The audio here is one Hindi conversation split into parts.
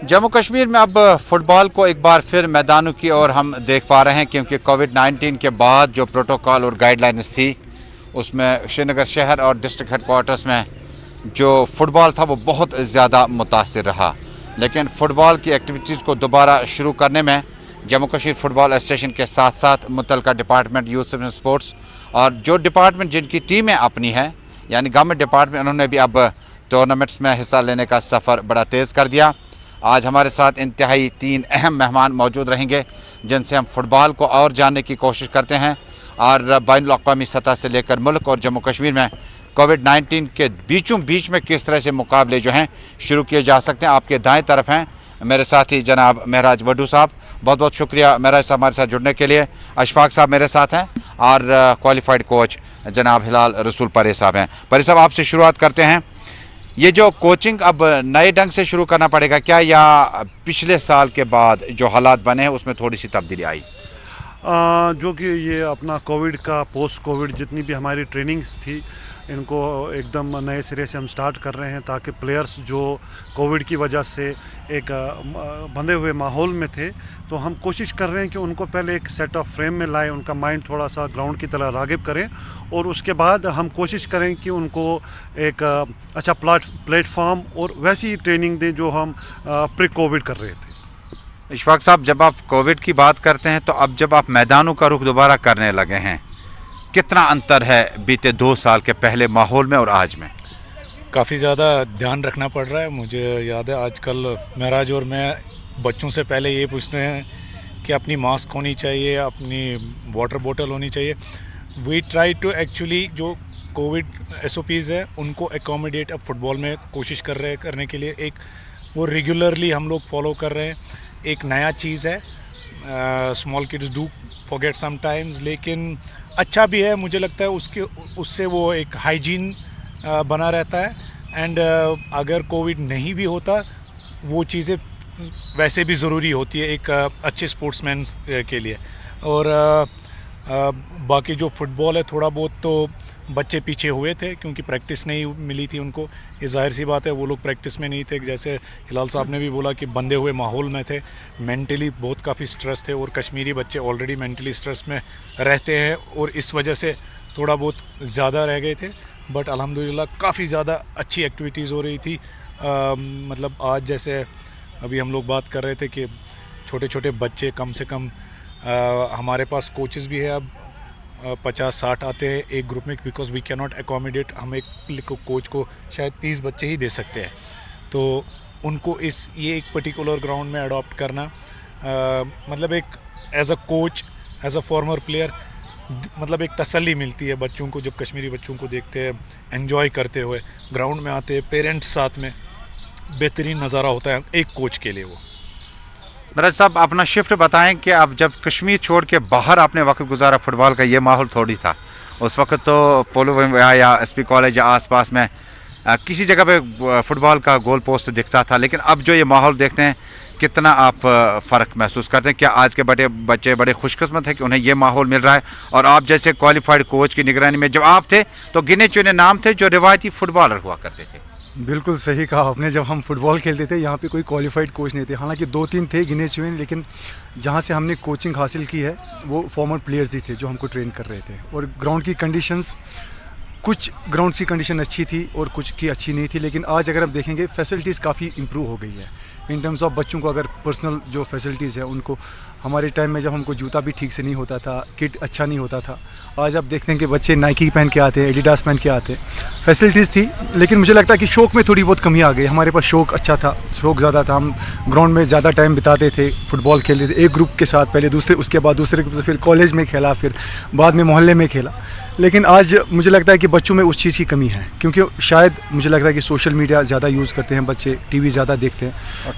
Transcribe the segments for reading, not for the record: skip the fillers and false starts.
जम्मू कश्मीर में अब फुटबॉल को एक बार फिर मैदानों की ओर हम देख पा रहे हैं, क्योंकि कोविड-19 के बाद जो प्रोटोकॉल और गाइडलाइंस थी उसमें श्रीनगर शहर और डिस्ट्रिक्ट हेडक्वार्टर्स में जो फुटबॉल था वो बहुत ज़्यादा मुतासिर रहा। लेकिन फ़ुटबॉल की एक्टिविटीज़ को दोबारा शुरू करने में जम्मू कश्मीर फुटबॉल एसोसिएशन के साथ साथ मुतल्लिका डिपार्टमेंट यूथ एंड स्पोर्ट्स और जो डिपार्टमेंट जिनकी टीमें अपनी हैं यानी गवर्नमेंट डिपार्टमेंट, उन्होंने भी अब टूर्नामेंट्स में हिस्सा लेने का सफ़र बड़ा तेज़ कर दिया। आज हमारे साथ इंतहाई 3 अहम मेहमान मौजूद रहेंगे जिनसे हम फुटबॉल को और जानने की कोशिश करते हैं और बैनुल-अक़वामी सतह से लेकर मुल्क और जम्मू कश्मीर में कोविड-19 के बीचों बीच में किस तरह से मुकाबले जो हैं शुरू किए जा सकते हैं। आपके दाएं तरफ हैं मेरे साथी जनाब महराज वड्डू साहब, बहुत बहुत शुक्रिया महराज साहब हमारे साथ जुड़ने के लिए। अशफाक साहब मेरे साथ हैं और क्वालिफाइड कोच जनाब हिलाल रसूल परे साहब हैं। परे साहब आपसे शुरुआत करते हैं, ये जो कोचिंग अब नए ढंग से शुरू करना पड़ेगा क्या, या पिछले साल के बाद जो हालात बने हैं उसमें थोड़ी सी तब्दीली आई? जो कि ये अपना कोविड का पोस्ट कोविड जितनी भी हमारी ट्रेनिंग्स थी इनको एकदम नए सिरे से हम स्टार्ट कर रहे हैं, ताकि प्लेयर्स जो कोविड की वजह से एक बंधे हुए माहौल में थे, तो हम कोशिश कर रहे हैं कि उनको पहले एक सेट ऑफ फ्रेम में लाएं, उनका माइंड थोड़ा सा ग्राउंड की तरह राग़िब करें और उसके बाद हम कोशिश करें कि उनको एक अच्छा प्लेटफॉर्म और वैसी ट्रेनिंग दें जो हम प्री कोविड कर रहे थे। इशफाक साहब, जब आप कोविड की बात करते हैं तो अब जब आप मैदानों का रुख दोबारा करने लगे हैं, कितना अंतर है बीते 2 साल के पहले माहौल में और आज में? काफ़ी ज़्यादा ध्यान रखना पड़ रहा है। मुझे याद है आजकल महराज और मैं बच्चों से पहले ये पूछते हैं कि अपनी मास्क होनी चाहिए, अपनी वाटर बोतल होनी चाहिए। वी ट्राई टू एक्चुअली जो कोविड SOPs है उनको एकोमोडेट अब फुटबॉल में कोशिश कर रहे हैं करने के लिए। एक वो रेगुलरली हम लोग फॉलो कर रहे हैं। एक नया चीज़ है, small kids do forget sometimes, लेकिन अच्छा भी है। मुझे लगता है उससे वो एक हाइजीन बना रहता है। एंड अगर कोविड नहीं भी होता वो चीज़ें वैसे भी ज़रूरी होती है एक अच्छे स्पोर्ट्समैन के लिए। और बाकी जो फुटबॉल है थोड़ा बहुत तो बच्चे पीछे हुए थे क्योंकि प्रैक्टिस नहीं मिली थी उनको। ये जाहिर सी बात है, वो लोग प्रैक्टिस में नहीं थे। जैसे हिलाल साहब ने भी बोला कि बंधे हुए माहौल में थे, मेंटली बहुत काफ़ी स्ट्रेस थे और कश्मीरी बच्चे ऑलरेडी मेंटली स्ट्रेस में रहते हैं और इस वजह से थोड़ा बहुत ज़्यादा रह गए थे। बट अल्हम्दुलिल्लाह काफ़ी ज़्यादा अच्छी एक्टिविटीज़ हो रही थी। मतलब आज जैसे अभी हम लोग बात कर रहे थे कि छोटे छोटे बच्चे कम से कम हमारे पास कोचेस भी है अब 50-60 आते हैं एक ग्रुप में, because we can not accommodate. हम एक कोच को शायद 30 बच्चे ही दे सकते हैं। तो उनको ये एक पर्टिकुलर ग्राउंड में अडॉप्ट करना मतलब एक as a coach, as a former player, मतलब एक तसल्ली मिलती है बच्चों को जब कश्मीरी बच्चों को देखते हैं एंजॉय करते हुए ग्राउंड में आते हैं, पेरेंट्स साथ में। बेहतरीन नज़ारा होता है एक कोच के लिए वो। महराज साहब, अपना शिफ्ट बताएं कि आप जब कश्मीर छोड़ के बाहर आपने वक्त गुजारा, फुटबॉल का ये माहौल थोड़ी था उस वक्त। तो पोलो या SP कॉलेज या आसपास में किसी जगह पे फुटबॉल का गोल पोस्ट दिखता था, लेकिन अब जो ये माहौल देखते हैं कितना आप फ़र्क महसूस करते हैं? क्या आज के बच्चे बड़े खुशकिस्मत हैं कि उन्हें ये माहौल मिल रहा है? और आप जैसे क्वालिफाइड कोच की निगरानी में जब आप थे तो गिने चुने नाम थे जो रिवायती फुटबॉलर हुआ करते थे। बिल्कुल सही कहा आपने। जब हम फुटबॉल खेलते थे यहाँ पे कोई क्वालिफाइड कोच नहीं थे, हालांकि 2-3 थे गिने चुने, लेकिन जहाँ से हमने कोचिंग हासिल की है वो फॉर्मर प्लेयर्स ही थे जो हमको ट्रेन कर रहे थे। और ग्राउंड की कंडीशंस, कुछ ग्राउंड की कंडीशन अच्छी थी और कुछ की अच्छी नहीं थी, लेकिन आज अगर आप देखेंगे फैसिलिटीज़ काफ़ी इम्प्रूव हो गई है इन टर्म्स ऑफ बच्चों को। अगर पर्सनल जो फैसिलिटीज़ है उनको, हमारे टाइम में जब हमको जूता भी ठीक से नहीं होता था, किट अच्छा नहीं होता था, आज आप देखते हैं कि बच्चे नाइकी पहन के आते हैं, एडिडास पहन के आते हैं। फैसिलिटीज़ थी, लेकिन मुझे लगता है कि शौक़ में थोड़ी बहुत कमी आ गई। हमारे पास शौक़ अच्छा था, शौक़ ज़्यादा था, हम ग्राउंड में ज़्यादा टाइम बिताते थे, फुटबॉल खेलते थे एक ग्रुप के साथ, पहले दूसरे, उसके बाद दूसरे ग्रुप से, फिर कॉलेज में खेला, फिर बाद में मोहल्ले में खेला। लेकिन आज मुझे लगता है कि बच्चों में उस चीज़ की कमी है, क्योंकि शायद मुझे लगता है कि सोशल मीडिया ज़्यादा यूज़ करते हैं बच्चे, TV ज़्यादा देखते हैं,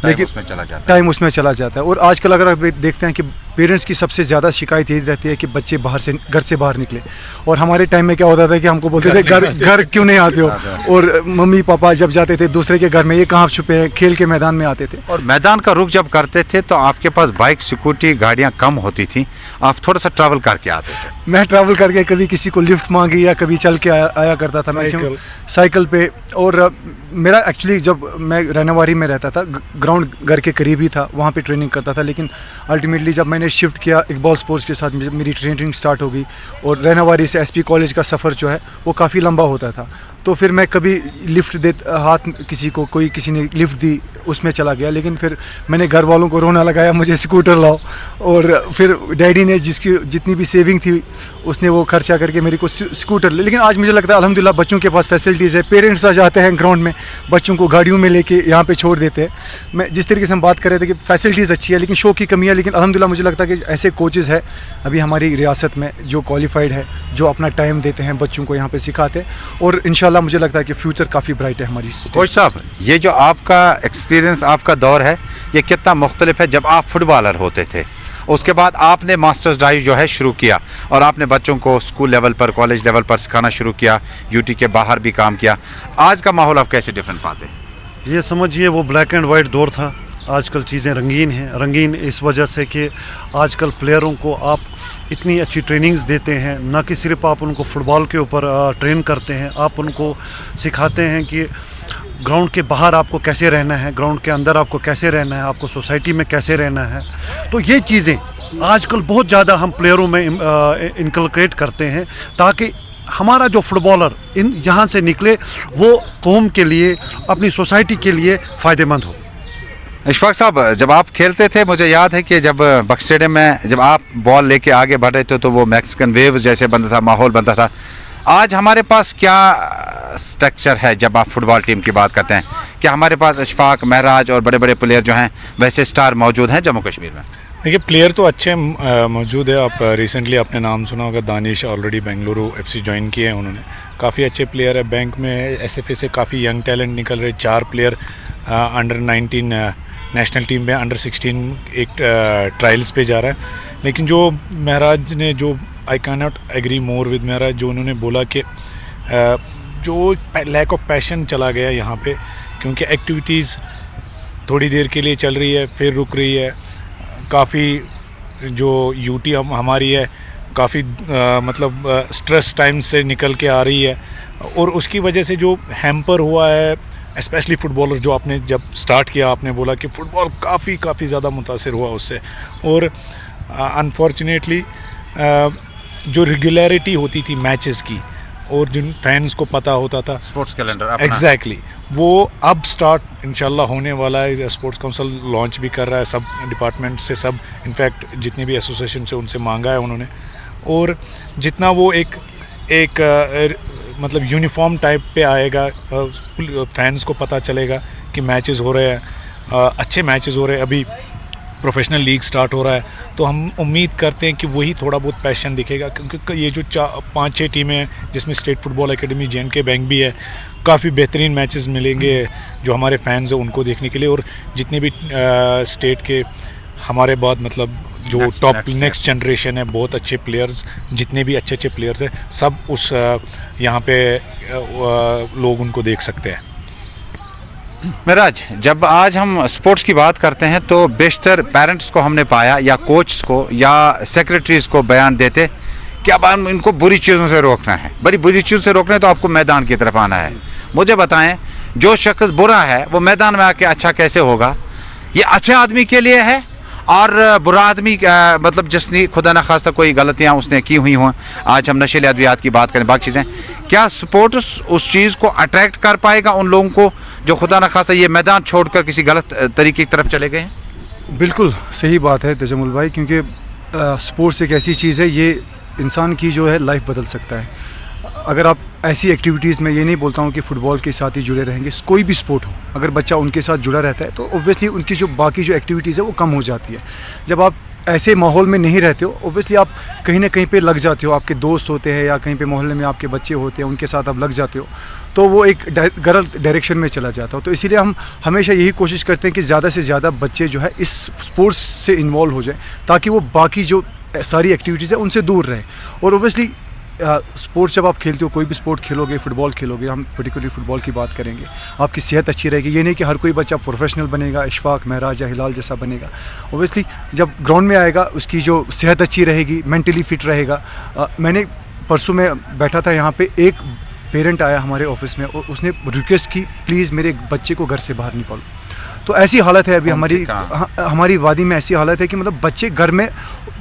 लेकिन टाइम उसमें चला जाता है। और आजकल अगर आप देखते हैं कि पेरेंट्स की सबसे ज़्यादा शिकायत यही रहती है कि बच्चे घर से बाहर निकले। और हमारे टाइम में क्या होता था कि हमको बोलते थे घर क्यों नहीं आते हो, और मम्मी पापा जब जाते थे दूसरे के घर में, ये कहाँ छुपे हैं, खेल के मैदान में आते थे। और मैदान का रुख जब करते थे तो आपके पास बाइक, स्कूटी, गाड़ियाँ कम होती थी, आप थोड़ा सा ट्रैवल करके आते थे। मैं ट्रैवल करके कभी किसी को लिफ्ट मांगी या कभी चल के आया करता था मैक्सिमम साइकिल पे। और मेरा एक्चुअली जब मैं रहनेवारी में रहता था, ग्राउंड घर के करीब ही था, वहाँ पे ट्रेनिंग करता था। लेकिन अल्टीमेटली जब मैंने शिफ्ट किया इकबाल स्पोर्ट्स के साथ, मेरी ट्रेनिंग स्टार्ट हो गई और रहनेवारी से एसपी कॉलेज का सफ़र जो है वो काफ़ी लंबा होता था। तो फिर मैं कभी लिफ्ट दे हाथ किसी को, कोई किसी ने लिफ्ट दी, उसमें चला गया। लेकिन फिर मैंने घर वालों को रोना लगाया मुझे स्कूटर लाओ, और फिर डैडी ने जिसकी जितनी भी सेविंग थी उसने वो खर्चा करके मेरे को स्कूटर ले। लेकिन आज मुझे लगता है अल्हम्दुलिल्लाह बच्चों के पास फैसिलिटीज़ है, पेरेंट्स आ जाते हैं ग्राउंड में, बच्चों को गाड़ियों में लेके यहाँ पे छोड़ देते हैं। मैं जिस तरीके से हम बात कर रहे थे कि फैसिलिटीज़ अच्छी है लेकिन शो की कमी है, लेकिन अल्हम्दुलिल्लाह मुझे लगता है कि ऐसे कोचेज़ है अभी हमारी रियासत में जो क्वालिफाइड है, जो अपना टाइम देते हैं बच्चों को यहाँ पे सिखाते हैं, और इंशाल्लाह मुझे लगता है कि फ्यूचर काफ़ी ब्राइट है हमारी। कोच साहब, ये जो आपका एक्सपीरियंस, आपका दौर है, ये कितना मुख्तलिफ है जब आप फुटबॉलर होते थे, उसके बाद आपने मास्टर्स ड्राइव जो है शुरू किया और आपने बच्चों को स्कूल लेवल पर, कॉलेज लेवल पर सिखाना शुरू किया, यूटी के बाहर भी काम किया। आज का माहौल आप कैसे डिफरेंट पाते हैं? ये समझिए वो ब्लैक एंड वाइट दौर था, आजकल चीज़ें रंगीन हैं। रंगीन इस वजह से कि आजकल प्लेयरों को आप इतनी अच्छी ट्रेनिंग्स देते हैं, ना कि सिर्फ आप उनको फ़ुटबॉल के ऊपर ट्रेन करते हैं, आप उनको सिखाते हैं कि ग्राउंड के बाहर आपको कैसे रहना है, ग्राउंड के अंदर आपको कैसे रहना है, आपको सोसाइटी में कैसे रहना है। तो ये चीज़ें आजकल बहुत ज़्यादा हम प्लेयरों में इनकलकेट करते हैं, ताकि हमारा जो फुटबॉलर यहाँ से निकले वो कौम के लिए, अपनी सोसाइटी के लिए फ़ायदेमंद हो। इशफाक साहब, जब आप खेलते थे, मुझे याद है कि जब बख्श स्टेडियम में जब आप बॉल लेके आगे बढ़ रहे थे तो वो मैक्सिकन वेव्स जैसे बनता था, माहौल बनता था। आज हमारे पास क्या स्ट्रक्चर है जब आप फुटबॉल टीम की बात करते हैं? क्या हमारे पास इशफाक, महराज और बड़े बड़े प्लेयर जो हैं वैसे स्टार मौजूद हैं जम्मू कश्मीर में? देखिए, प्लेयर तो अच्छे मौजूद है। आप रिसेंटली आपने नाम सुना होगा, Danish already Bengaluru FC join किए हैं उन्होंने, काफ़ी अच्छे प्लेयर है। बैंक में एसएफए से काफ़ी यंग टैलेंट निकल रहे, 4 प्लेयर अंडर 19 नेशनल टीम में, अंडर 16 एक ट्रायल्स पे जा रहा है। लेकिन जो महराज ने, जो I can not agree more with महराज, जो उन्होंने बोला कि जो लैक ऑफ पैशन चला गया यहाँ पे, क्योंकि एक्टिविटीज़ थोड़ी देर के लिए चल रही है फिर रुक रही है। काफ़ी जो यूटी हमारी है काफ़ी मतलब स्ट्रेस टाइम से निकल के आ रही है, और उसकी वजह से जो हैम्पर हुआ है स्पेशली फुटबॉलर, जो आपने जब स्टार्ट किया आपने बोला कि फ़ुटबॉल काफ़ी ज़्यादा मुतासिर हुआ उससे। और अनफॉर्चुनेटली जो रेगुलरिटी होती थी मैचेस की और जिन फैंस को पता होता था स्पोर्ट्स कैलेंडर, एग्जैक्टली वो अब स्टार्ट इंशाल्लाह होने वाला है। स्पोर्ट्स काउंसिल लॉन्च भी कर रहा है, सब डिपार्टमेंट से, सब इनफैक्ट जितनी भी एसोसिएशन से उनसे मांगा है उन्होंने। और जितना वो एक मतलब यूनिफॉर्म टाइप पे आएगा, फैंस को पता चलेगा कि मैचेस हो रहे हैं, अच्छे मैचेस हो रहे हैं। अभी प्रोफेशनल लीग स्टार्ट हो रहा है, तो हम उम्मीद करते हैं कि वही थोड़ा बहुत पैशन दिखेगा, क्योंकि ये जो 5-6 टीमें हैं जिसमें स्टेट फुटबॉल एकेडमी, जे&के बैंक भी है, काफ़ी बेहतरीन मैचेस मिलेंगे जो हमारे फैंस हैं उनको देखने के लिए। और जितने भी स्टेट के हमारे बाद मतलब जो टॉप नेक्स्ट जनरेशन है, बहुत अच्छे प्लेयर्स, जितने भी अच्छे प्लेयर्स हैं, सब उस यहाँ पे लोग उनको देख सकते हैं। महराज, जब आज हम स्पोर्ट्स की बात करते हैं तो बेशतर पेरेंट्स को हमने पाया या कोच को या सेक्रेटरीज को बयान देते कि अब हम इनको बुरी चीज़ों से रोकना है, बड़ी बुरी चीज़ों से रोकना है तो आपको मैदान की तरफ आना है। मुझे बताएं, जो शख्स बुरा है वो मैदान में आके अच्छा कैसे होगा? ये अच्छे आदमी के लिए है, और बुरा आदमी मतलब जिसने खुदा न खास्ता कोई गलतियाँ उसने की हुई हों, आज हम नशीले अद्वियात की बात करें, बाकी चीज़ें, क्या स्पोर्ट्स उस चीज़ को अट्रैक्ट कर पाएगा उन लोगों को जो खुदा न खास्ता ये मैदान छोड़कर किसी गलत तरीके की तरफ चले गए हैं? बिल्कुल सही बात है तजम्मुल भाई, क्योंकि स्पोर्ट्स एक ऐसी चीज़ है, ये इंसान की जो है लाइफ बदल सकता है। अगर आप ऐसी एक्टिविटीज़ में, ये नहीं बोलता हूँ कि फ़ुटबॉल के साथ ही जुड़े रहेंगे, कोई भी स्पोर्ट हो, अगर बच्चा उनके साथ जुड़ा रहता है तो ऑब्वियसली उनकी जो बाकी जो एक्टिविटीज़ है वो कम हो जाती है। जब आप ऐसे माहौल में नहीं रहते हो, ऑब्वियसली आप कहीं ना कहीं पे लग जाते हो, आपके दोस्त होते हैं या कहीं पे मोहल्ले में आपके बच्चे होते हैं, उनके साथ आप लग जाते हो, तो वो एक गलत डायरेक्शन में चला जाता हो। तो इसीलिए हम हमेशा यही कोशिश करते हैं कि ज़्यादा से ज़्यादा बच्चे जो है इस स्पोर्ट्स से इन्वॉल्व हो जाए, ताकि वो बाकी जो सारी एक्टिविटीज़ है उनसे दूर रहें। और ऑब्वियसली स्पोर्ट्स जब आप खेलते हो, कोई भी स्पोर्ट खेलोगे, फुटबॉल खेलोगे, हम पर्टिकुलरली फुटबॉल की बात करेंगे, आपकी सेहत अच्छी रहेगी। ये नहीं कि हर कोई बच्चा प्रोफेशनल बनेगा, इशफाक, महराज या हिलाल जैसा बनेगा। ऑब्वियसली जब ग्राउंड में आएगा उसकी जो सेहत अच्छी रहेगी, मेंटली फिट रहेगा। मैंने परसों मैं बैठा था यहाँ पे, एक पेरेंट आया हमारे ऑफिस में और उसने रिक्वेस्ट की प्लीज़ मेरे बच्चे को घर से बाहर निकालो। तो ऐसी हालत है अभी हमारी वादी में, ऐसी हालत है कि मतलब बच्चे घर में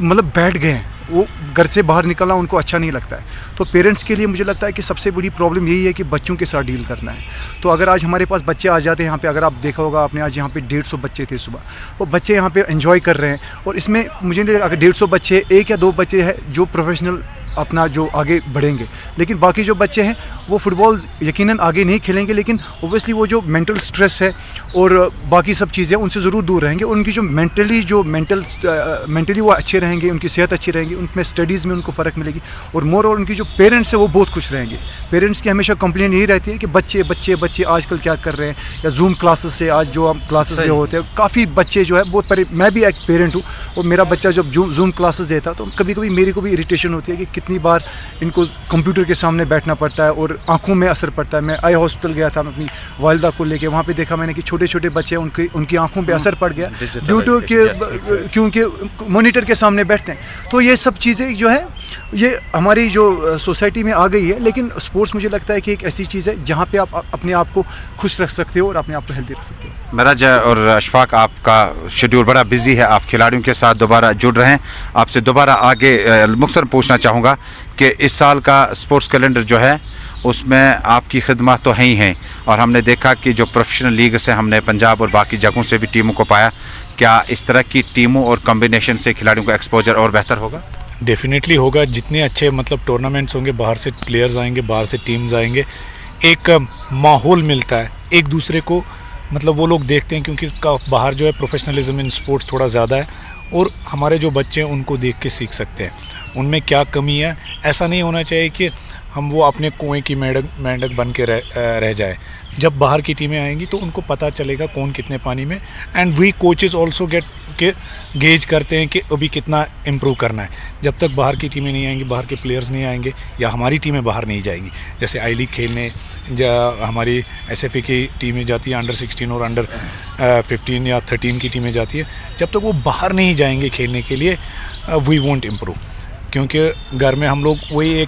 मतलब बैठ गए हैं, वो घर से बाहर निकलना उनको अच्छा नहीं लगता है। तो पेरेंट्स के लिए मुझे लगता है कि सबसे बड़ी प्रॉब्लम यही है कि बच्चों के साथ डील करना है। तो अगर आज हमारे पास बच्चे आ जाते हैं यहाँ पे, अगर आप देखा होगा आपने, आज यहाँ पे 150 बच्चे थे सुबह, वो बच्चे यहाँ पे एंजॉय कर रहे हैं। और इसमें मुझे नहीं लगा अगर 150 बच्चे, 1 या 2 बच्चे हैं जो प्रोफेशनल अपना जो आगे बढ़ेंगे, लेकिन बाकी जो बच्चे हैं वो फुटबॉल यकीनन आगे नहीं खेलेंगे, लेकिन ओबियसली वो जो मेंटल स्ट्रेस है और बाकी सब चीज़ें उनसे ज़रूर दूर रहेंगे। उनकी जो मेंटली वो अच्छे रहेंगे, उनकी सेहत अच्छी रहेंगी, उनमें स्टडीज़ में उनको फ़र्क मिलेगी। और मोर और उनकी जो पेरेंट्स है वो बहुत खुश रहेंगे। पेरेंट्स की हमेशा कंप्लेन यही रहती है कि बच्चे बच्चे बच्चे आजकल क्या कर रहे हैं, या जूम क्लासेस से आज जो हम क्लासेस में होते हैं, काफ़ी बच्चे जो है बहुत मैं भी एक पेरेंट हूँ और मेरा बच्चा जब जूम क्लासेस देता तो कभी कभी मेरे को भी इरिटेशन होती है कि कितनी बार इनको कंप्यूटर के सामने बैठना पड़ता है और आंखों में असर पड़ता है। मैं आई हॉस्पिटल गया था अपनी वालिदा को लेके, वहाँ पे देखा मैंने कि छोटे छोटे बच्चे उनकी आंखों पे असर पड़ गया ड्यू टू क्योंकि मॉनिटर के सामने बैठते हैं। तो ये सब चीज़ें जो है ये हमारी जो सोसाइटी में आ गई है। लेकिन स्पोर्ट्स मुझे लगता है कि एक ऐसी चीज़ है जहाँ पे आप अपने आप को खुश रख सकते हो और अपने आप को हेल्दी रख सकते हो। महराज और अशफाक, आपका शेड्यूल बड़ा बिजी है, आप खिलाड़ियों के साथ दोबारा जुड़ रहे हैं। आपसे दोबारा आगे मुख्तसर पूछना चाहूँगा कि इस साल का स्पोर्ट्स कैलेंडर जो है उसमें आपकी खिदमत तो हैं ही हैं, और हमने देखा कि जो प्रोफेशनल लीग से हमने पंजाब और बाकी जगहों से भी टीमों को पाया। क्या इस तरह की टीमों और कॉम्बिनेशन से खिलाड़ियों का एक्सपोजर और बेहतर होगा? डेफिनेटली होगा। जितने अच्छे मतलब टूर्नामेंट्स होंगे, बाहर से प्लेयर्स आएंगे, बाहर से टीम्स आएंगे, एक माहौल मिलता है एक दूसरे को, मतलब वो लोग देखते हैं क्योंकि बाहर जो है प्रोफेशनलिज्म इन स्पोर्ट्स थोड़ा ज़्यादा है, और हमारे जो बच्चे हैं उनको देख के सीख सकते हैं उनमें क्या कमी है। ऐसा नहीं होना चाहिए कि हम वो अपने कुएं की मेंढक बन के रह जाए। जब बाहर की टीमें आएंगी तो उनको पता चलेगा कौन कितने पानी में, and we coaches also gauge करते हैं कि अभी कितना इम्प्रूव करना है। जब तक बाहर की टीमें नहीं आएंगी, बाहर के प्लेयर्स नहीं आएंगे, या हमारी टीमें बाहर नहीं जाएंगी, जैसे आई लीग खेलने हमारी SFA की टीमें जाती है, अंडर 16 और अंडर 15 या 13 की टीमें जाती है, जब तक वो बाहर नहीं जाएंगे खेलने के लिए वी वोंट इम्प्रूव। क्योंकि घर में हम लोग वही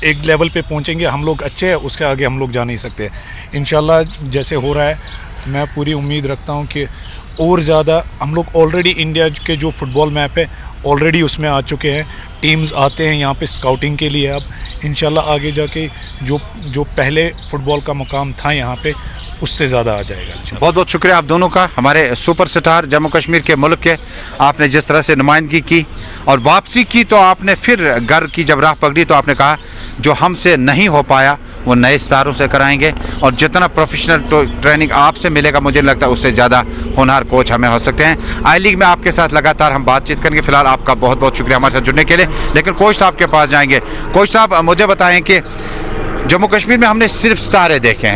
एक लेवल पे पहुंचेंगे, हम लोग अच्छे हैं, उसके आगे हम लोग जा नहीं सकते। इंशाल्लाह जैसे हो रहा है, मैं पूरी उम्मीद रखता हूं कि और ज़्यादा हम लोग ऑलरेडी इंडिया के जो फुटबॉल मैप है ऑलरेडी उसमें आ चुके हैं। टीम्स आते हैं यहाँ पे स्काउटिंग के लिए। अब इंशाल्लाह आगे जाके जो पहले फुटबॉल का मुकाम था यहाँ पे उससे ज़्यादा आ जाएगा। बहुत बहुत शुक्रिया आप दोनों का, हमारे सुपरस्टार जम्मू कश्मीर के मुल्क के। आपने जिस तरह से नुमाइंदगी की और वापसी की, तो आपने फिर घर की जब राह पकड़ी तो आपने कहा जो हमसे नहीं हो पाया वो नए सितारों से कराएंगे, और जितना प्रोफेशनल ट्रेनिंग आपसे मिलेगा मुझे लगता है उससे ज़्यादा होनहार कोच हमें हो सकते हैं। आई लीग में आपके साथ लगातार हम बातचीत करेंगे। फिलहाल आपका बहुत बहुत शुक्रिया हमारे साथ जुड़ने के लिए। लेकिन कोच साहब के पास जाएंगे। कोच साहब, मुझे बताएं कि जम्मू कश्मीर में हमने सिर्फ स्टार देखे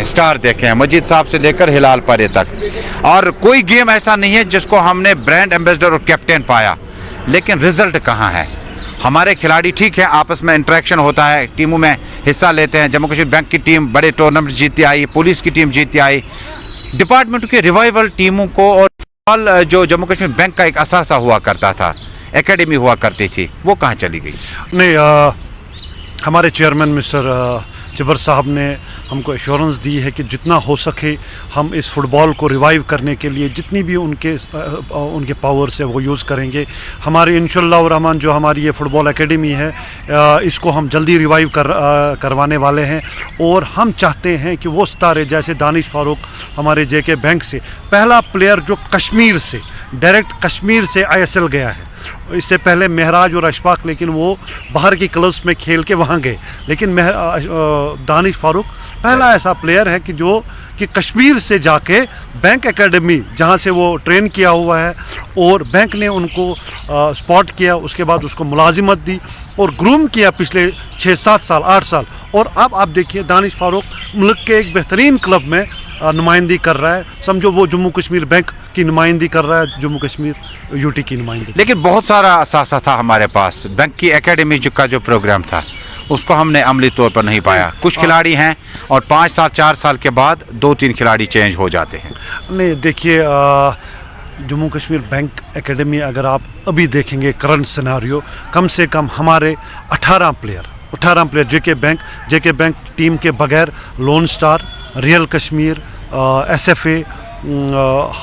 हैं, मजीद साहब से लेकर हिलाल परे तक, और कोई गेम ऐसा नहीं है जिसको हमने ब्रांड एम्बेसडर और कैप्टन पाया। लेकिन रिजल्ट कहाँ है? हमारे खिलाड़ी ठीक है, आपस में इंटरेक्शन होता है, टीमों में हिस्सा लेते हैं। जम्मू कश्मीर बैंक की टीम बड़े टूर्नामेंट जीतती आई, पुलिस की टीम जीतती आई, डिपार्टमेंट के रिवाइवल टीमों को, और जो जम्मू कश्मीर बैंक का एक असासा हुआ करता था, एकेडमी हुआ करती थी, वो कहाँ चली गई? नहीं, हमारे चेयरमैन मिस्टर जबर साहब ने हमको एश्योरेंस दी है कि जितना हो सके हम इस फुटबॉल को रिवाइव करने के लिए जितनी भी उनके पावर्स है वो यूज़ करेंगे। हमारी इंशाअल्लाह रहमान जो हमारी ये फुटबॉल एकेडमी है, इसको हम जल्दी रिवाइव करवाने वाले हैं। और हम चाहते हैं कि वो सितारे जैसे दानिश फारूक हमारे JK बैंक से पहला प्लेयर जो कश्मीर से डायरेक्ट कश्मीर से ISL गया है। इससे पहले महराज और अशफाक, लेकिन वो बाहर की क्लब्स में खेल के वहाँ गए, लेकिन दानिश फारूक पहला ऐसा प्लेयर है कि कश्मीर से जाके बैंक एकेडमी जहाँ से वो ट्रेन किया हुआ है, और बैंक ने उनको स्पॉट किया, उसके बाद उसको मुलाजिमत दी और ग्रूम किया पिछले 6-7 साल 8 साल। और अब आप देखिए दानिश फारूक मुल्क के एक बेहतरीन क्लब में नुमाइंदगी कर रहा है। समझो वो जम्मू कश्मीर बैंक की नुमाइंदगी कर रहा है, जम्मू कश्मीर UT की नुमाइंदगी। लेकिन बहुत सारा असासा था हमारे पास, बैंक की एकेडमी का जो प्रोग्राम था उसको हमने अमली तौर पर नहीं पाया। कुछ खिलाड़ी हैं और 5 साल 4 साल के बाद 2-3 खिलाड़ी चेंज हो जाते हैं। नहीं, देखिए जम्मू कश्मीर बैंक एकेडमी अगर आप अभी देखेंगे करंट सिनेरियो, कम से कम हमारे 18 प्लेयर 18 प्लेयर जेके बैंक टीम के बगैर loan star, real Kashmir, SFA,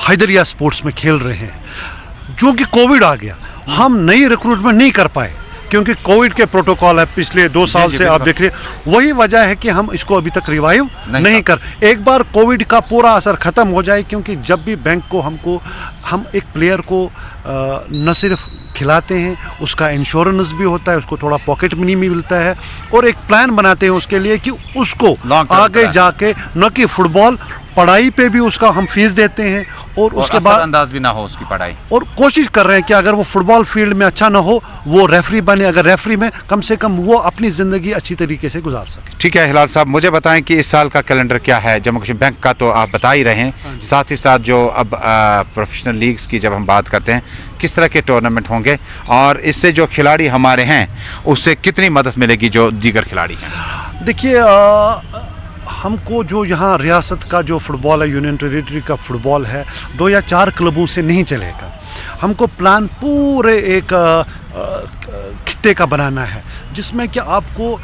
Haidariya sports में खेल रहे हैं। जो कि कोविड आ गया, हम नई रिक्रूटमेंट नहीं कर पाए क्योंकि कोविड के प्रोटोकॉल है पिछले 2 साल से, आप देख रहे हैं। वही वजह है कि हम इसको अभी तक रिवाइव नहीं कर। एक बार कोविड का पूरा असर ख़त्म हो जाए, क्योंकि जब भी बैंक को हम एक प्लेयर को न सिर्फ खिलाते हैं, उसका इंश्योरेंस भी होता है, उसको थोड़ा पॉकेट मनी भी मिलता है और एक प्लान बनाते हैं उसके लिए कि उसको आगे जाके न कि फुटबॉल, पढ़ाई पे भी उसका हम फीस देते हैं और उसके बाद अंदाज भी ना हो उसकी पढ़ाई, और कोशिश कर रहे हैं कि अगर वो फुटबॉल फील्ड में अच्छा ना हो, वो रेफरी बने। अगर रेफरी में कम से कम वो अपनी ज़िंदगी अच्छी तरीके से गुजार सके। ठीक है हिलाल साहब, मुझे बताएं कि इस साल का कैलेंडर क्या है जम्मू कश्मीर बैंक का, तो आप बता ही रहे हैं, साथ ही साथ जो अब प्रोफेशनल लीग्स की जब हम बात करते हैं, किस तरह के टूर्नामेंट होंगे और इससे जो खिलाड़ी हमारे हैं उससे कितनी मदद मिलेगी जो दीगर खिलाड़ी हैं? देखिए, हमको जो यहाँ रियासत का जो फुटबॉल है, यूनियन टेरिटरी का फुटबॉल है, 2 या 4 क्लबों से नहीं चलेगा। हमको प्लान पूरे एक खित्ते का बनाना है, जिसमें कि आपको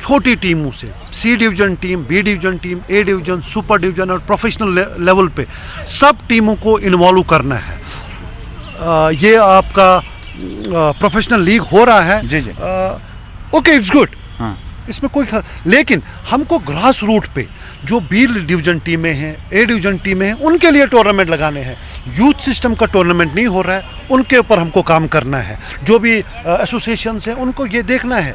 छोटी टीमों से, C division team, B division team, A division, super division और प्रोफेशनल लेवल पे सब टीमों को इन्वॉल्व करना है। ये आपका प्रोफेशनल लीग हो रहा है, जी जी, ओके, इट्स गुड, इसमें कोई लेकिन हमको ग्रास रूट पे जो B डिवीज़न टीमें हैं, A डिवीज़न टीमें हैं, उनके लिए टूर्नामेंट लगाने हैं। यूथ सिस्टम का टूर्नामेंट नहीं हो रहा है, उनके ऊपर हमको काम करना है। जो भी एसोसिएशंस हैं उनको ये देखना है,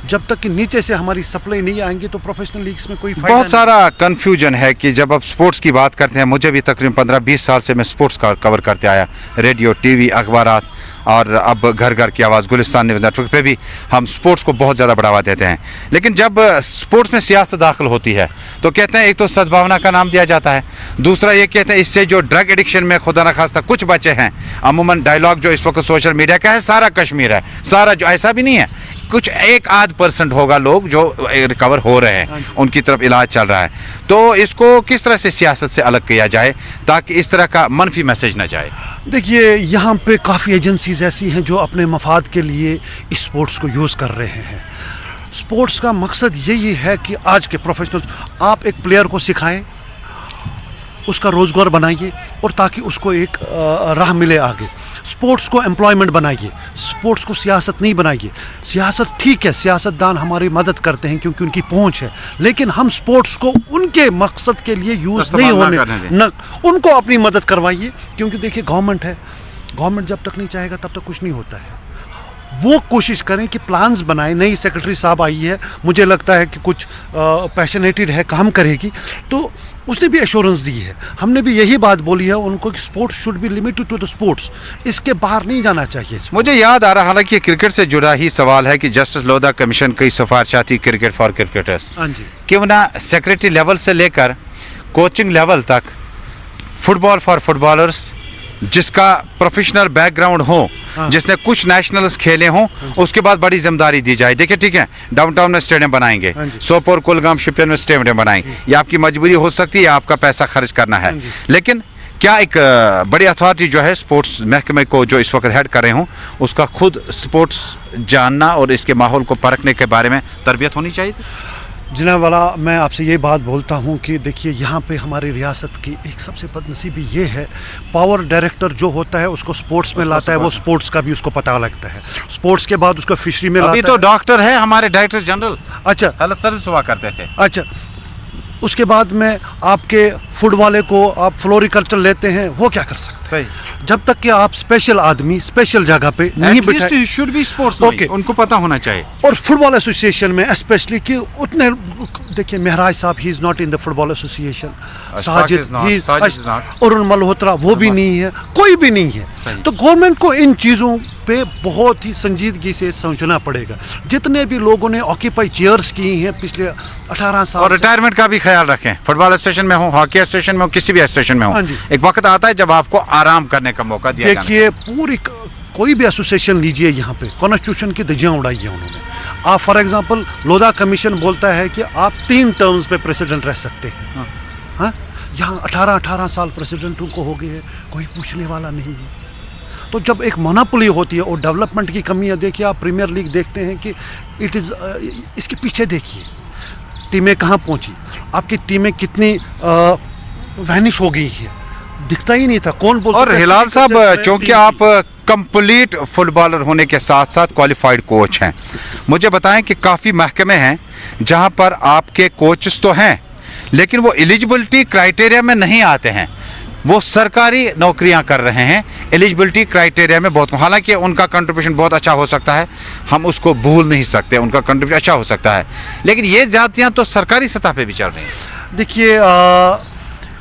जब तक कि नीचे से हमारी सप्लाई नहीं आएंगी तो प्रोफेशनल लीग्स में कोई फायदा बहुत सारा कन्फ्यूजन है कि जब आप स्पोर्ट्स की बात करते हैं, मुझे भी तकरीबन 15-20 साल से मैं स्पोर्ट्स का कवर करते आया, रेडियो, टीवी, अखबारात और अब घर घर की आवाज़, गुलिस्तान न्यूज़ नेटवर्क पे भी हम स्पोर्ट्स को बहुत ज़्यादा बढ़ावा देते हैं। लेकिन जब स्पोर्ट्स में सियासत दाखिल होती है तो कहते हैं एक तो सद्भावना का नाम दिया जाता है, दूसरा ये कहते हैं इससे जो ड्रग एडिक्शन में खुदा न खास्ता कुछ बच्चे हैं, अमूमन डायलॉग जो इस वक्त सोशल मीडिया का है, सारा कश्मीर है, सारा जो, ऐसा भी नहीं है, कुछ 1-8% होगा लोग जो रिकवर हो रहे हैं, उनकी तरफ इलाज चल रहा है। तो इसको किस तरह से सियासत से अलग किया जाए ताकि इस तरह का मनफी मैसेज न जाए? देखिए, यहाँ पे काफ़ी एजेंसीज ऐसी हैं जो अपने मफाद के लिए इस स्पोर्ट्स को यूज़ कर रहे हैं। स्पोर्ट्स का मकसद यही है कि आज के प्रोफेशनल्स, आप एक प्लेयर को सिखाएं, उसका रोज़गार बनाइए और ताकि उसको एक राह मिले आगे। स्पोर्ट्स को एम्प्लॉयमेंट बनाइए, स्पोर्ट्स को सियासत नहीं बनाइए। सियासत ठीक है, सियासतदान हमारी मदद करते हैं क्योंकि उनकी पहुंच है, लेकिन हम स्पोर्ट्स को उनके मकसद के लिए यूज़ नहीं होने न, उनको अपनी मदद करवाइए। क्योंकि देखिए, गवर्नमेंट है, गवर्नमेंट जब तक नहीं चाहेगा तब तक कुछ नहीं होता है। वो कोशिश करें कि प्लान्स बनाएं। नई सेक्रेटरी साहब आई है, मुझे लगता है कि कुछ पैशनेटेड है, काम करेगी, तो उसने भी एश्योरेंस दी है। हमने भी यही बात बोली है उनको कि sports should be limited to the sports, इसके बाहर नहीं जाना चाहिए। मुझे याद आ रहा, हालांकि क्रिकेट से जुड़ा ही सवाल है कि जस्टिस लोधा कमीशन की सिफारिश आती क्रिकेट फॉर क्रिकेटर्स, हाँ जी, क्यों ना सेक्रेटरी लेवल से लेकर कोचिंग लेवल तक फुटबॉल फॉर फुटबॉलर्स, जिसका प्रोफेशनल बैकग्राउंड हो, जिसने कुछ नेशनल्स खेले हों, उसके बाद बड़ी जिम्मेदारी दी जाए। देखिए, ठीक है, डाउनटाउन में स्टेडियम बनाएंगे, सोपोर, कुलगाम, शिपियन में स्टेडियम बनाएंगे, ये आपकी मजबूरी हो सकती है, आपका पैसा खर्च करना है, लेकिन क्या एक बड़ी अथॉरिटी जो है स्पोर्ट्स महकमे को जो इस वक्त हेड कर रहे हूँ, उसका खुद स्पोर्ट्स जानना और इसके माहौल को परखने के बारे में तरबियत होनी चाहिए? जनाब वाला, मैं आपसे ये बात बोलता हूँ कि देखिए, यहाँ पे हमारी रियासत की एक सबसे बदनसीबी ये है, पावर डायरेक्टर जो होता है उसको स्पोर्ट्स में लाता है, वो स्पोर्ट्स का भी उसको पता लगता है, स्पोर्ट्स के बाद उसको फिशरी में लाता है। अभी तो डॉक्टर है हमारे डायरेक्टर जनरल, अच्छा, हेल्थ सर्विस हुआ करते थे, अच्छा, उसके बाद में आपके फूड वाले को आप फ्लोरिकल्चर लेते हैं, वो क्या कर सकते? सही, जब तक कि आप स्पेशल आदमी स्पेशल जगह पे नहीं बिठाए, शुड बी स्पोर्ट्स, ओके, उनको पता होना चाहिए। और फुटबॉल एसोसिएशन में स्पेशली कि उतने, देखिए, महराज साहब he is not in the football association, Sajid, Arun Malhotra, वो भी नहीं है, कोई भी नहीं है। तो गवर्नमेंट को इन चीज़ों पे बहुत ही संजीदगी से सोचना पड़ेगा। जितने भी लोगों ने ऑक्यूपाई चेयर्स की हैं पिछले 18 साल, और रिटायरमेंट का भी ख्याल रखें, फुटबॉल एसोसिएशन में हो, हॉकी एसोसिएशन में हो, किसी भी एसोसिएशन में हो, एक वक्त आता है जब आपको आराम करने का मौका दिया जाता है। देखिए, पूरी कोई भी एसोसिएशन लीजिए, यहाँ पे कॉन्स्टिट्यूशन की धज्जियाँ उड़ाई है उन्होंने। आप फॉर एग्जांपल, लोधा कमीशन बोलता है कि आप 3 टर्म्स पे प्रेसिडेंट रह सकते हैं, हाँ, यहाँ 18 साल प्रेसिडेंटों को हो गए हैं, कोई पूछने वाला नहीं है। तो जब एक मोनोपोली होती है और डेवलपमेंट की कमी है, देखिए आप प्रीमियर लीग देखते हैं कि इसके पीछे देखिए टीमें कहाँ पहुँची, आपकी टीमें कितनी वैनिश हो गई है, दिखता ही नहीं था कौन बोलता। और हिलाल साहब, चूंकि आप कंप्लीट फुटबॉलर होने के साथ साथ क्वालिफाइड कोच हैं, मुझे बताएं कि काफ़ी महकमे हैं जहां पर आपके कोचेस तो हैं लेकिन वो एलिजिबिलिटी क्राइटेरिया में नहीं आते हैं, वो सरकारी नौकरियां कर रहे हैं, एलिजिबिलिटी क्राइटेरिया में बहुत, हालांकि उनका कंट्रीब्यूशन बहुत अच्छा हो सकता है, हम उसको भूल नहीं सकते, उनका कंट्रीब्यूशन अच्छा हो सकता है, लेकिन ये जातियां तो सरकारी सतह पे भी चल रही हैं। देखिए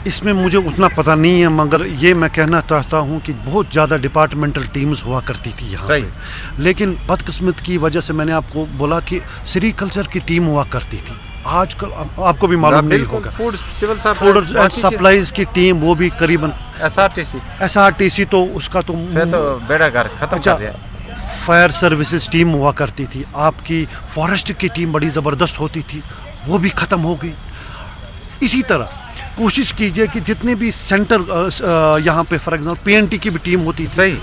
इसमें मुझे उतना पता नहीं है, मगर ये मैं कहना चाहता हूँ कि बहुत ज़्यादा डिपार्टमेंटल टीम्स हुआ करती थी यहाँ पे, लेकिन बदकिस्मत की वजह से मैंने आपको बोला कि सेरीकल्चर की टीम हुआ करती थी, आजकल आपको भी मालूम नहीं होगा, फूड एंड सप्लाईज की टीम, वो भी करीबन SRTC तो उसका तो बेड़ा गर्क खत्म कर दिया। फायर सर्विसेज टीम हुआ करती थी, आपकी फॉरेस्ट की टीम बड़ी ज़बरदस्त होती थी, वो भी ख़त्म हो गई। इसी तरह कोशिश कीजिए कि जितने भी सेंटर यहाँ पे फॉर एग्जाम्पल PNT की भी टीम होती थी, सही,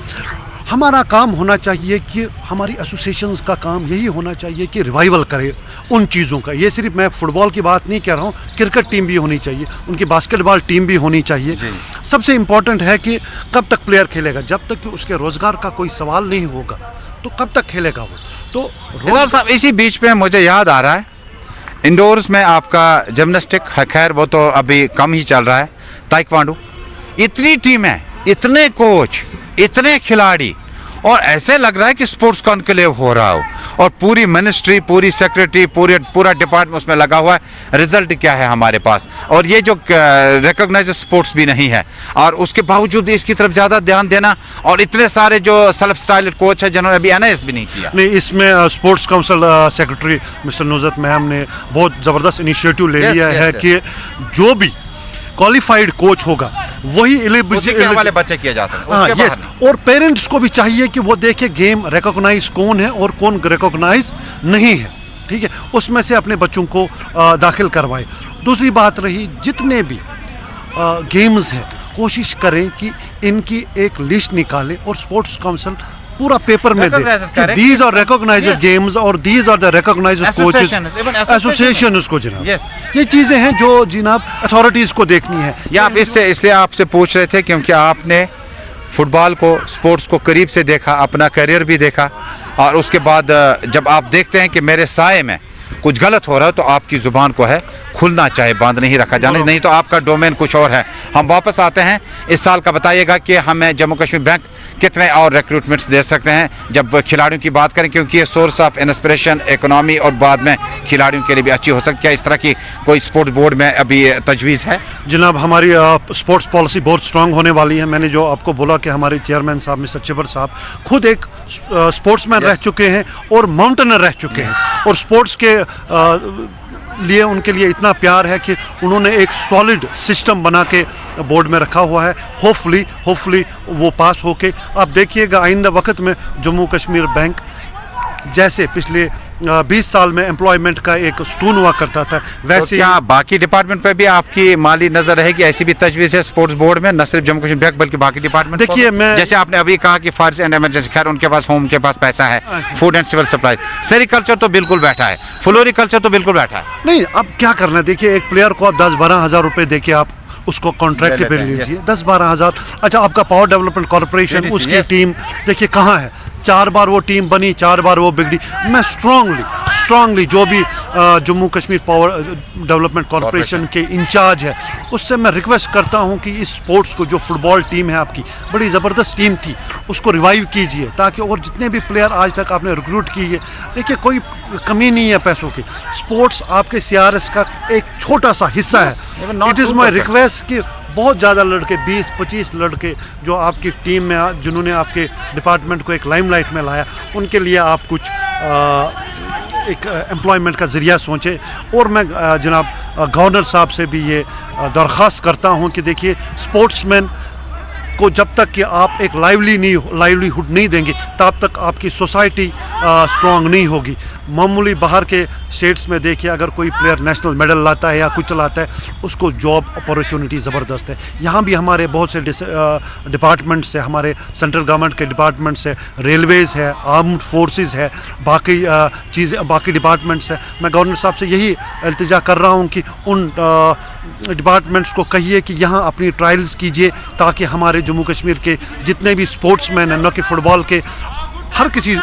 हमारा काम होना चाहिए कि हमारी एसोसिएशंस का काम यही होना चाहिए कि रिवाइवल करे उन चीज़ों का। ये सिर्फ मैं फुटबॉल की बात नहीं कह रहा हूँ, क्रिकेट टीम भी होनी चाहिए, उनकी बास्केटबॉल टीम भी होनी चाहिए। सबसे इम्पोर्टेंट है कि कब तक प्लेयर खेलेगा, जब तक कि उसके रोज़गार का कोई सवाल नहीं होगा तो कब तक खेलेगा वो। तो हिलाल साहब, इसी बीच में मुझे याद आ रहा है, इंडोर्स में आपका जिम्नास्टिक, खैर वो तो अभी कम ही चल रहा है, ताइक्वांडो, इतनी टीमें, इतने कोच, इतने खिलाड़ी, और ऐसे लग रहा है कि स्पोर्ट्स कॉन्क्लेव हो रहा हो, और पूरी मिनिस्ट्री, पूरी सेक्रेटरी, पूरा डिपार्टमेंट उसमें लगा हुआ है। रिजल्ट क्या है हमारे पास? और ये जो रिकॉग्नाइज स्पोर्ट्स भी नहीं है, और उसके बावजूद इसकी तरफ ज़्यादा ध्यान देना, और इतने सारे जो सेल्फ स्टाइल्ड कोच है जिन्होंने अभी NIS भी नहीं किया। नहीं, इसमें sports council secretary mister Nuzrat ma'am ने बहुत ज़बरदस्त इनिशिएटिव ले लिया है कि जो भी क्वालिफाइड कोच होगा वही एलिजिबल वाले बच्चे किया जा सकते हैं। यस, और पेरेंट्स को भी चाहिए कि वो देखे गेम रिकॉग्नाइज कौन है और कौन रिकॉग्नाइज नहीं है, ठीक है, उसमें से अपने बच्चों को दाखिल करवाए। दूसरी बात रही, जितने भी गेम्स हैं कोशिश करें कि इनकी एक लिस्ट निकालें और स्पोर्ट्स काउंसिल पूरा पेपर में दे कि दीज आर रिकॉग्नाइज्ड गेम्स और these are the recognised coaches, association उसको जनाब, ये चीज़ें हैं जो जनाब अथॉरिटीज़ को देखनी है। या आप इसलिए आपसे पूछ रहे थे क्योंकि आपने फुटबॉल को, स्पोर्ट्स को करीब से देखा, अपना करियर भी देखा, और उसके बाद जब आप देखते हैं कि मेरे साये में कुछ गलत हो रहा है तो आपकी ज़ुबान को है खुलना चाहिए, बांध नहीं रखा जाना, नहीं तो आपका डोमेन कुछ और है। हम वापस आते हैं, इस साल का बताइएगा कि हमें जम्मू कश्मीर बैंक कितने और रिक्रूटमेंट्स दे सकते हैं जब खिलाड़ियों की बात करें, क्योंकि ये सोर्स ऑफ इंस्पिरेशन, इकोनॉमी और बाद में खिलाड़ियों के लिए भी अच्छी हो सकती है। क्या इस तरह की कोई स्पोर्ट्स बोर्ड में अभी तजवीज़ है? जनाब, हमारी स्पोर्ट्स पॉलिसी बहुत स्ट्रांग होने वाली है। मैंने जो आपको बोला कि हमारे चेयरमैन साहब मिस्टर चिबर साहब खुद एक स्पोर्ट्समैन रह चुके हैं और माउंटेनर रह चुके हैं, और स्पोर्ट्स के लिए उनके लिए इतना प्यार है कि उन्होंने एक सॉलिड सिस्टम बना के बोर्ड में रखा हुआ है। होपफुली वो पास होके आप देखिएगा आइंदा वक्त में जम्मू कश्मीर बैंक जैसे पिछले 20 साल में एम्प्लॉयमेंट का एक स्तून हुआ करता था, वैसे तो क्या बाकी डिपार्टमेंट पे भी आपकी माली नजर रहेगी? ऐसी भी तजवीज़ है स्पोर्ट्स बोर्ड में, न सिर्फ जम्मू कश्मीर बैंक बल्कि बाकी डिपार्टमेंट? देखिए, मैं जैसे आपने अभी कहा कि फॉरेस्ट एंड इमरजेंसी, खैर उनके पास होम के पास पैसा है, food and civil supply, sericulture तो बिल्कुल बैठा है, फ्लोरिकल्चर तो बिल्कुल बैठा है। नहीं, अब क्या करना है, देखिए एक प्लेयर को आप 10-12 हज़ार रुपये दे के आप उसको कॉन्ट्रैक्ट पे लीजिए, 10-12 हज़ार। अच्छा, आपका पावर डेवलपमेंट कॉर्पोरेशन, उसकी टीम देखिए कहाँ है, 4 बार वो टीम बनी, 4 बार वो बिगड़ी। मैं स्ट्रांगली जो भी Jammu Kashmir power development corporation के इंचार्ज है उससे मैं रिक्वेस्ट करता हूं कि इस स्पोर्ट्स को, जो फुटबॉल टीम है आपकी बड़ी ज़बरदस्त टीम थी, उसको रिवाइव कीजिए, ताकि और जितने भी प्लेयर आज तक आपने रिक्रूट किए, देखिए कोई कमी नहीं है पैसों की। स्पोर्ट्स आपके CRS का एक छोटा सा हिस्सा है। इट इज़ माई रिक्वेस्ट कि बहुत ज़्यादा लड़के, 20-25 लड़के जो आपकी टीम में, जिन्होंने आपके डिपार्टमेंट को एक लाइमलाइट में लाया, उनके लिए आप कुछ एक एम्प्लॉयमेंट का ज़रिया सोचें। और मैं जनाब गवर्नर साहब से भी ये दरख्वास्त करता हूँ कि देखिए स्पोर्ट्समैन को जब तक कि आप एक लाइवलीहुड नहीं देंगे, तब तक आपकी सोसाइटी स्ट्रॉन्ग नहीं होगी। मामूली बाहर के स्टेट्स में देखिए, अगर कोई प्लेयर नेशनल मेडल लाता है या कुछ लाता है, उसको जॉब अपॉर्चुनिटी ज़बरदस्त है। यहाँ भी हमारे बहुत से डिपार्टमेंट्स है, हमारे सेंट्रल गवर्नमेंट के डिपार्टमेंट्स है, रेलवेज़ है, आर्म्ड फोर्सेस है, बाकी चीज़ें, बाकी डिपार्टमेंट्स है। मैं गवर्नर साहब से यही इल्तिजा कर रहा हूँ कि उन डिपार्टमेंट्स को कहिए कि यहाँ अपनी ट्रायल्स कीजिए, ताकि हमारे जम्मू कश्मीर के जितने भी स्पोर्ट्समैन हैं, न कि फ़ुटबॉल के, हर किसी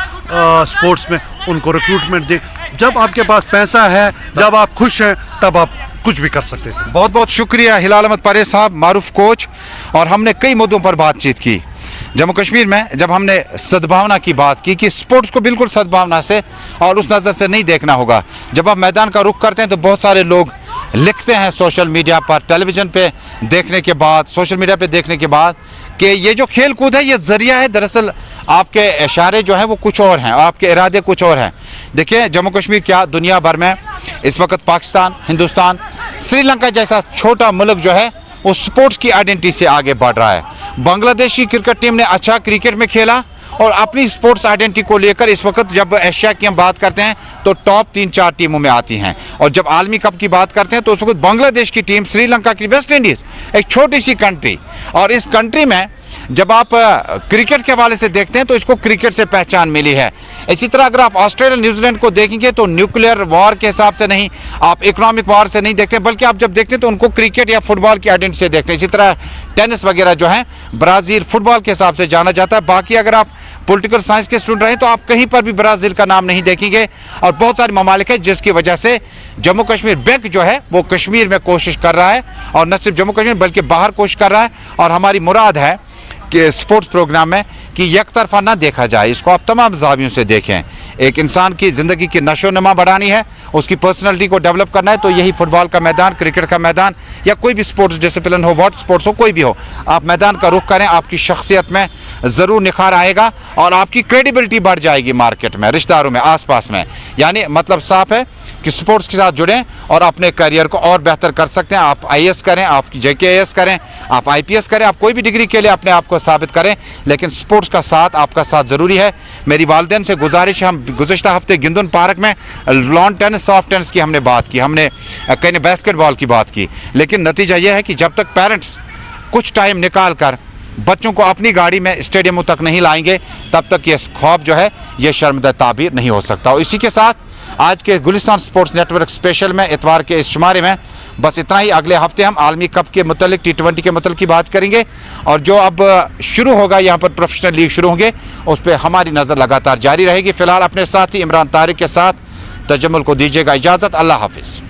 स्पोर्ट्स में उनको रिक्रूटमेंट दे। जब आपके पास पैसा है, जब आप खुश हैं, तब आप कुछ भी कर सकते हैं। बहुत बहुत शुक्रिया हिलाल अहमद परेज साहब, मारूफ कोच। और हमने कई मुद्दों पर बातचीत की। जम्मू कश्मीर में जब हमने सद्भावना की बात की कि स्पोर्ट्स को बिल्कुल सद्भावना से और उस नज़र से नहीं देखना होगा। जब आप मैदान का रुख करते हैं तो बहुत सारे लोग लिखते हैं सोशल मीडिया पर, टेलीविज़न पे देखने के बाद, सोशल मीडिया पे देखने के बाद, कि ये जो खेल कूद है ये ज़रिया है। दरअसल आपके इशारे जो हैं वो कुछ और हैं, आपके इरादे कुछ और हैं। देखिए, जम्मू कश्मीर क्या दुनिया भर में इस वक्त पाकिस्तान, हिंदुस्तान, श्रीलंका जैसा छोटा मुल्क जो है वो स्पोर्ट्स की आइडेंटिटी से आगे बढ़ रहा है। बांग्लादेश की क्रिकेट टीम ने अच्छा क्रिकेट में खेला और अपनी स्पोर्ट्स आइडेंटिटी को लेकर इस वक्त जब एशिया की हम बात करते हैं तो टॉप 3-4 टीमों में आती हैं। और जब आलमी कप की बात करते हैं तो उस वक्त बांग्लादेश की टीम, श्रीलंका की, वेस्ट इंडीज़, एक छोटी सी कंट्री, और इस कंट्री में जब आप क्रिकेट के हवाले से देखते हैं तो इसको क्रिकेट से पहचान मिली है। इसी तरह अगर आप ऑस्ट्रेलिया, न्यूजीलैंड को देखेंगे तो न्यूक्लियर वॉर के हिसाब से नहीं, आप इकोनॉमिक वॉर से नहीं देखते, बल्कि आप जब देखते हैं तो उनको क्रिकेट या फुटबॉल की आइडेंटिटी से देखते हैं। इसी तरह टेनिस वगैरह जो है ब्राज़ील फुटबॉल के हिसाब से जाना जाता है। बाकी अगर आप पॉलिटिकल साइंस के स्टूडेंट रहे तो आप कहीं पर भी ब्राज़ील का नाम नहीं देखेंगे। और बहुत सारे ममालिक हैं जिसकी वजह से जम्मू कश्मीर बैंक जो है वो कश्मीर में कोशिश कर रहा है, और न सिर्फ जम्मू कश्मीर बल्कि बाहर कोशिश कर रहा है। और हमारी मुराद है कि स्पोर्ट्स प्रोग्राम में कि एक तरफा ना देखा जाए, इसको आप तमाम ज़ावियों से देखें। एक इंसान की ज़िंदगी की नशोनुमा बढ़ानी है, उसकी पर्सनैलिटी को डेवलप करना है, तो यही फुटबॉल का मैदान, क्रिकेट का मैदान, या कोई भी स्पोर्ट्स डिसिप्लिन हो, वाटर स्पोर्ट्स हो, कोई भी हो, आप मैदान का रुख करें, आपकी शख्सियत में ज़रूर निखार आएगा और आपकी क्रेडिबिलिटी बढ़ जाएगी मार्केट में, रिश्तेदारों में, आसपास में। यानी मतलब साफ है कि स्पोर्ट्स के साथ जुड़ें और अपने करियर को और बेहतर कर सकते हैं। आप IAS करें, आप JKAS करें, आप IPS करें, आप कोई भी डिग्री के लिए अपने आप को साबित करें, लेकिन स्पोर्ट्स का साथ, आपका साथ ज़रूरी है। मेरी वालिदैन से गुजारिश है, हम गुज़श्ता हफ्ते गिंदुन पार्क में लॉन टेनिस, सॉफ्ट टेनिस की हमने बात की, हमने कहीं बास्केटबॉल की बात की, लेकिन नतीजा यह है कि जब तक पेरेंट्स कुछ टाइम निकाल कर बच्चों को अपनी गाड़ी में स्टेडियमों तक नहीं लाएंगे, तब तक ये ख्वाब जो है ये शर्मदा ताबीर नहीं हो सकता। और इसी के साथ आज के गुलिस्तान स्पोर्ट्स नेटवर्क स्पेशल में, इतवार के इस शुमारे में बस इतना ही। अगले हफ्ते हम आलमी कप के मुतल्लिक, T20 के मुतल्लिक की बात करेंगे, और जो अब शुरू होगा, यहाँ पर प्रोफेशनल लीग शुरू होंगे, उस पर हमारी नज़र लगातार जारी रहेगी। फ़िलहाल अपने साथी इमरान तारिक के साथ तजम्मुल को दीजिएगा इजाज़त। अल्लाह हाफिज़।